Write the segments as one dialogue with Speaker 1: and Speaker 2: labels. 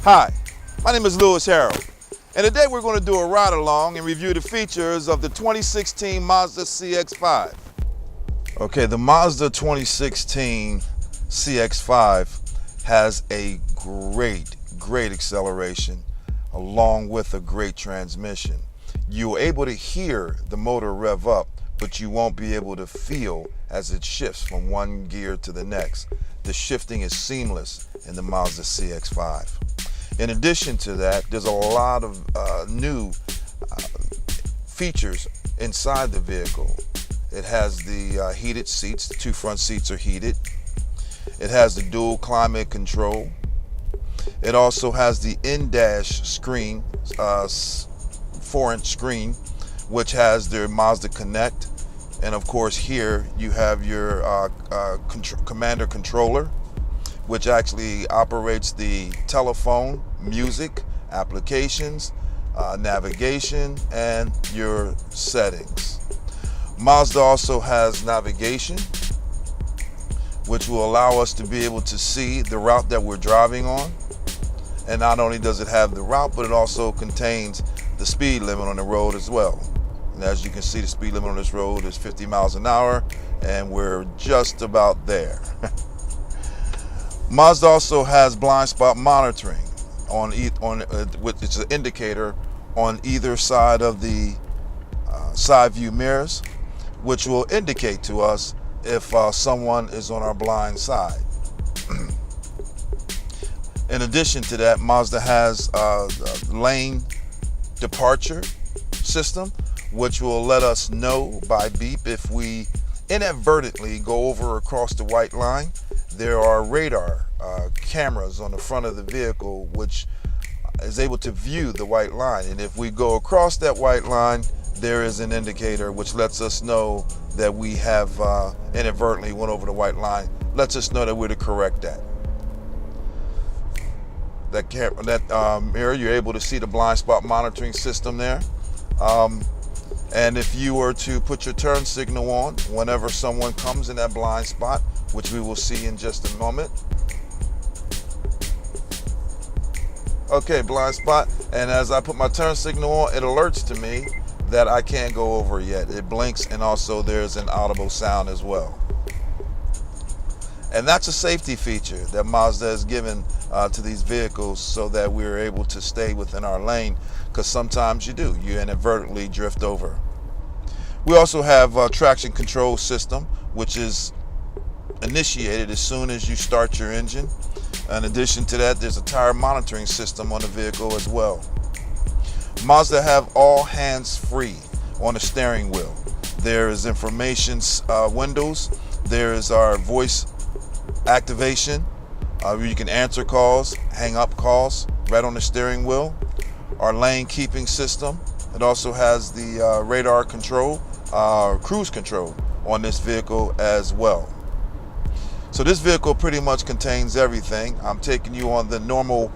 Speaker 1: Hi, my name is Louis Harrell, and today we're going to do a ride along and review the features of the 2016 Mazda CX-5. Okay, the Mazda 2016 CX-5 has a great acceleration along with a great transmission. You're able to hear the motor rev up, but you won't be able to feel as it shifts from one gear to the next. The shifting is seamless in the Mazda CX-5. In addition to that, there's a lot of new features inside the vehicle. It has the heated seats. The two front seats are heated. It has the dual climate control. It also has the in-dash screen, 4-inch screen, which has their Mazda Connect. And of course here you have your commander controller, which actually operates the telephone, music, applications, navigation, and your settings. Mazda also has navigation, which will allow us to be able to see the route that we're driving on. And not only does it have the route, but it also contains the speed limit on the road as well. And as you can see, the speed limit on this road is 50 miles an hour, and we're just about there. Mazda also has blind spot monitoring which is an indicator on either side of the side view mirrors, which will indicate to us if someone is on our blind side. In addition to that, Mazda has a lane departure system, which will let us know by beep if we inadvertently go over across the white line. There are radar cameras on the front of the vehicle which is able to view the white line, and if we go across that white line, there is an indicator which lets us know that we have inadvertently went over the white line, lets us know that we're to correct that. That mirror, you're able to see the blind spot monitoring system there. And if you were to put your turn signal on whenever someone comes in that blind spot, which we will see in just a moment. Okay, blind spot. And as I put my turn signal on, it alerts to me that I can't go over yet. It blinks, and also there's an audible sound as well. And that's a safety feature that Mazda has given to these vehicles so that we're able to stay within our lane, because sometimes you inadvertently drift over. We also have a traction control system, which is initiated as soon as you start your engine. In addition to that, there's a tire monitoring system on the vehicle as well. Mazda have all hands-free on the steering wheel. There is information windows. There is our voice activation, where you can answer calls, hang up calls right on the steering wheel. Our lane keeping system. It also has the radar control, cruise control on this vehicle as well. So this vehicle pretty much contains everything. I'm taking you on the normal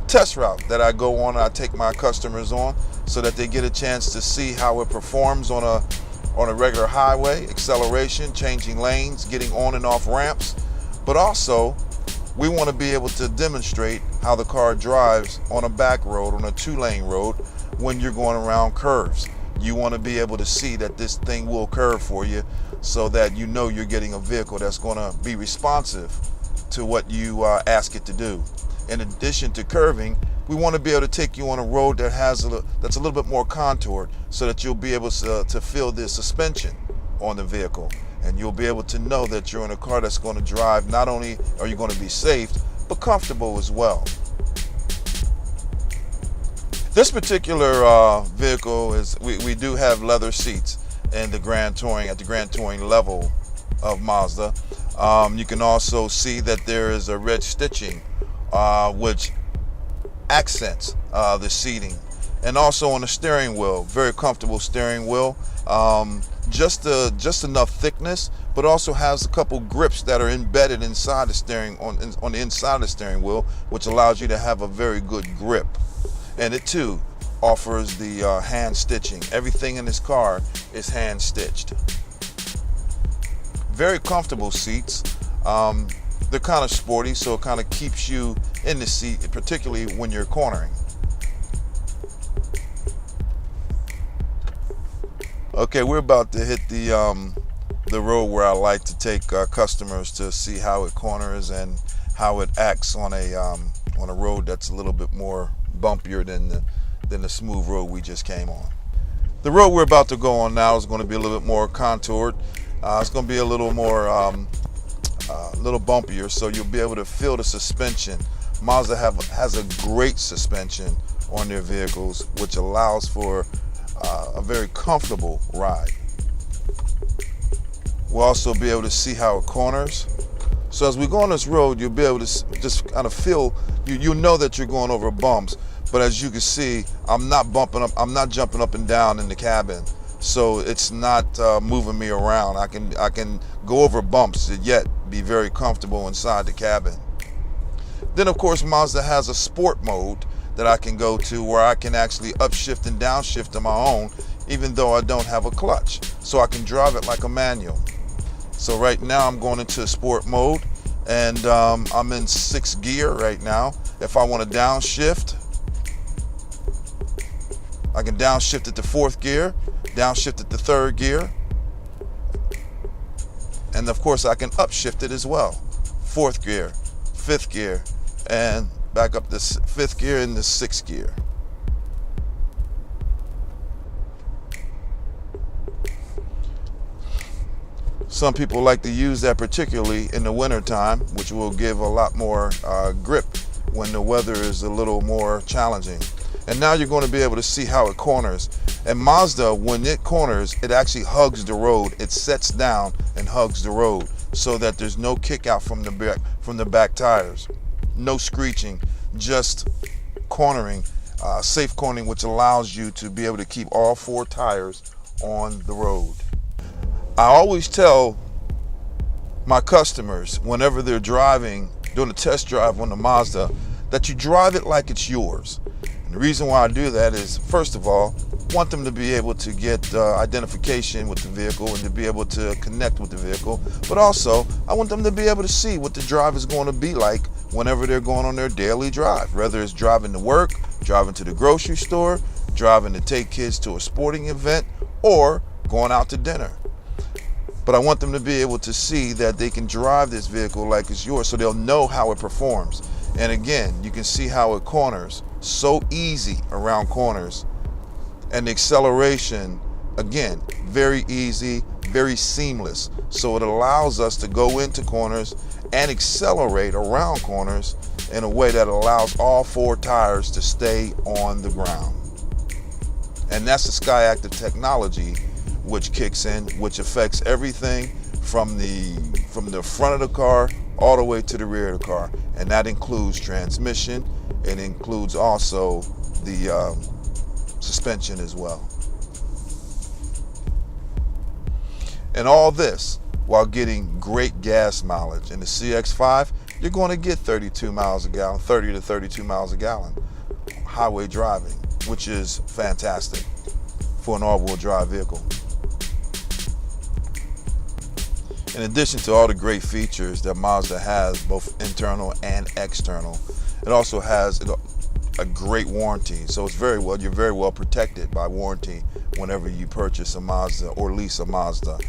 Speaker 1: test route that I go on, I take my customers on, so that they get a chance to see how it performs on a regular highway, acceleration, changing lanes, getting on and off ramps. But also, we want to be able to demonstrate how the car drives on a back road, on a 2-lane road, when you're going around curves. You want to be able to see that this thing will curve for you, so that you know you're getting a vehicle that's going to be responsive to what you ask it to do. In addition to curving, we want to be able to take you on a road that that's a little bit more contoured, so that you'll be able to feel the suspension on the vehicle, and you'll be able to know that you're in a car that's going to drive. Not only are you going to be safe, but comfortable as well. This particular vehicle we do have leather seats in the Grand Touring, at the Grand Touring level of Mazda. You can also see that there is a red stitching which accents the seating, and also on the steering wheel, very comfortable steering wheel. Just enough thickness, but also has a couple grips that are embedded inside the steering on the inside of the steering wheel, which allows you to have a very good grip. And it too offers the hand stitching. Everything in this car is hand stitched. Very comfortable seats. They're kind of sporty, so it kind of keeps you in the seat, particularly when you're cornering. Okay, we're about to hit the road where I like to take customers to see how it corners and how it acts on a road that's a little bit more bumpier than the smooth road we just came on. The road we're about to go on now is going to be a little bit more contoured. It's going to be a little more little bumpier, so you'll be able to feel the suspension. Mazda has a great suspension on their vehicles, which allows for a very comfortable ride. We'll also be able to see how it corners. So as we go on this road, you'll be able to just kind of feel, you know that you're going over bumps, but as you can see, I'm not jumping up and down in the cabin. So it's not moving me around. I can go over bumps and yet be very comfortable inside the cabin. Then of course Mazda has a sport mode that I can go to where I can actually upshift and downshift on my own, even though I don't have a clutch. So I can drive it like a manual. So right now I'm going into sport mode, and I'm in 6th gear right now. If I want to downshift, I can downshift it to 4th gear, downshift it to 3rd gear, and of course I can upshift it as well. 4th gear, 5th gear, and back up to 5th gear into 6th gear. Some people like to use that particularly in the winter time, which will give a lot more grip when the weather is a little more challenging. And now you're going to be able to see how it corners. And Mazda, when it corners, it actually hugs the road. It sets down and hugs the road so that there's no kick out from the back tires. No screeching, just cornering, safe cornering, which allows you to be able to keep all 4 tires on the road. I always tell my customers whenever they're driving, doing a test drive on the Mazda, that you drive it like it's yours. And the reason why I do that is, first of all, I want them to be able to get identification with the vehicle and to be able to connect with the vehicle. But also, I want them to be able to see what the drive is going to be like whenever they're going on their daily drive, whether it's driving to work, driving to the grocery store, driving to take kids to a sporting event, or going out to dinner. But I want them to be able to see that they can drive this vehicle like it's yours, so they'll know how it performs. And again, you can see how it corners. So easy around corners. And the acceleration, again, very easy, very seamless. So it allows us to go into corners and accelerate around corners in a way that allows all 4 tires to stay on the ground. And that's the SkyActiv technology which kicks in, which affects everything from the front of the car all the way to the rear of the car. And that includes transmission. It includes also the suspension as well. And all this while getting great gas mileage. In the CX-5, you're going to get 32 miles a gallon, 30 to 32 miles a gallon highway driving, which is fantastic for an all-wheel drive vehicle. In addition to all the great features that Mazda has, both internal and external, it also has a great warranty. So it's you're very well protected by warranty whenever you purchase a Mazda or lease a Mazda.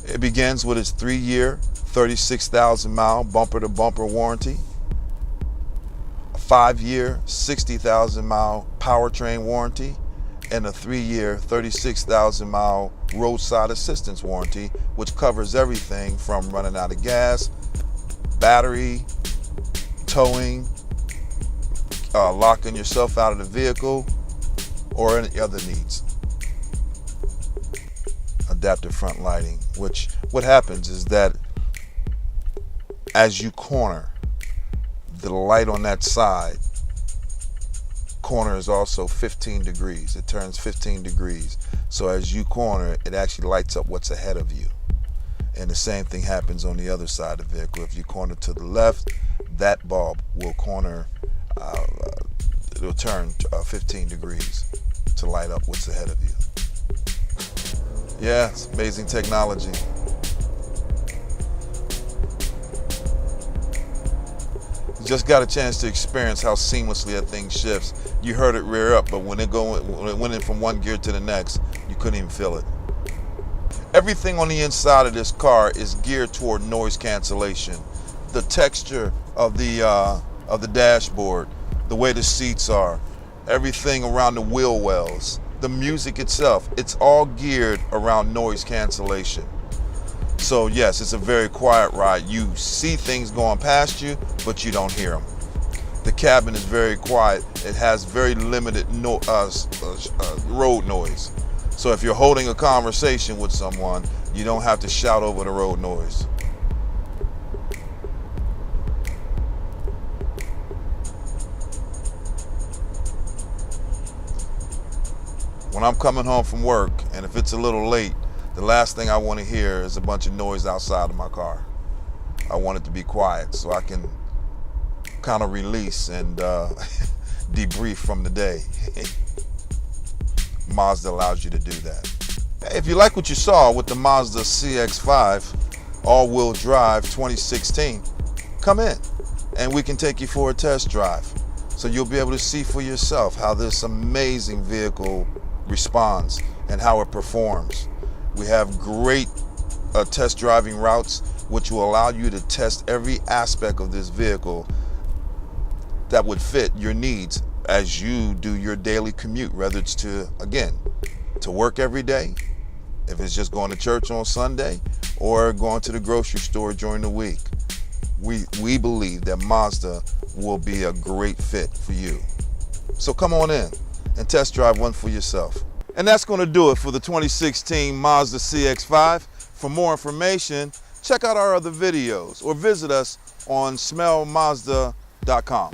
Speaker 1: It begins with its 3-year, 36,000 mile bumper to bumper warranty, a 5-year, 60,000 mile powertrain warranty, and a 3-year, 36,000 mile roadside assistance warranty, which covers everything from running out of gas, battery, towing, locking yourself out of the vehicle, or any other needs. Adaptive front lighting, which what happens is that as you corner, the light on that side corner is also 15 degrees. It turns 15 degrees. So as you corner, it actually lights up what's ahead of you. And the same thing happens on the other side of the vehicle. If you corner to the left, that bulb will corner, it'll turn 15 degrees to light up what's ahead of you. Yeah, it's amazing technology. Just got a chance to experience how seamlessly that thing shifts. You heard it rear up, but when it went in from one gear to the next, you couldn't even feel it. Everything on the inside of this car is geared toward noise cancellation. The texture of the dashboard, the way the seats are, everything around the wheel wells, the music itself, it's all geared around noise cancellation. So yes, it's a very quiet ride. You see things going past you, but you don't hear them. The cabin is very quiet. It has very limited road noise. So if you're holding a conversation with someone, you don't have to shout over the road noise. When I'm coming home from work, and if it's a little late, the last thing I want to hear is a bunch of noise outside of my car. I want it to be quiet so I can kind of release and debrief from the day. Mazda allows you to do that. If you like what you saw with the Mazda CX-5 all-wheel drive 2016, come in and we can take you for a test drive. So you'll be able to see for yourself how this amazing vehicle responds and how it performs. We have great test driving routes which will allow you to test every aspect of this vehicle that would fit your needs as you do your daily commute, whether it's to work every day, if it's just going to church on Sunday, or going to the grocery store during the week. We believe that Mazda will be a great fit for you. So come on in and test drive one for yourself. And that's going to do it for the 2016 Mazda CX-5. For more information, check out our other videos or visit us on smailmazda.com.